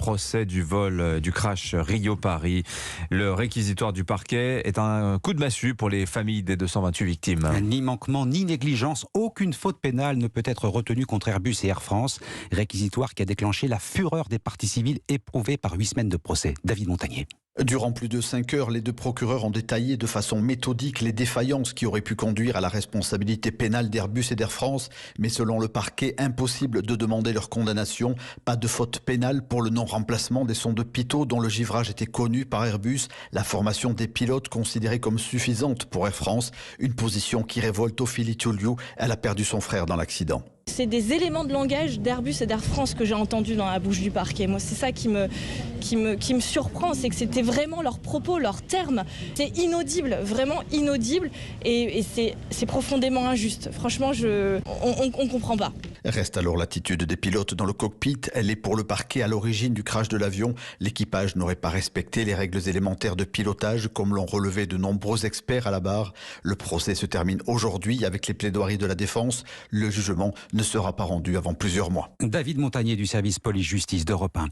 procès du vol du crash Rio-Paris. Le réquisitoire du parquet est un coup de massue pour les familles des 228 victimes. Ni manquement, ni négligence, aucune faute pénale ne peut être retenue contre Airbus et Air France. Réquisitoire qui a déclenché la fureur des parties civiles éprouvées par 8 semaines de procès. David Montagnier. Durant plus de 5 heures, les deux procureurs ont détaillé de façon méthodique les défaillances qui auraient pu conduire à la responsabilité pénale d'Airbus et d'Air France. Mais selon le parquet, impossible de demander leur condamnation. Pas de faute pénale pour le non-remplacement des sondes Pitot dont le givrage était connu par Airbus. La formation des pilotes considérée comme suffisante pour Air France. Une position qui révolte Ophélie Thioliou. Elle a perdu son frère dans l'accident. C'est des éléments de langage d'Airbus et d'Air France que j'ai entendus dans la bouche du parquet. Moi, c'est ça qui me surprend, c'est que c'était vraiment leurs propos, leurs termes. C'est inaudible, vraiment inaudible, et c'est profondément injuste. Franchement, on comprend pas. Reste alors l'attitude des pilotes dans le cockpit. Elle est pour le parquet à l'origine du crash de l'avion. L'équipage n'aurait pas respecté les règles élémentaires de pilotage, comme l'ont relevé de nombreux experts à la barre. Le procès se termine aujourd'hui avec les plaidoiries de la défense. Le jugement ne sera pas rendu avant plusieurs mois. David Montagnier du service police-justice d'Europe 1.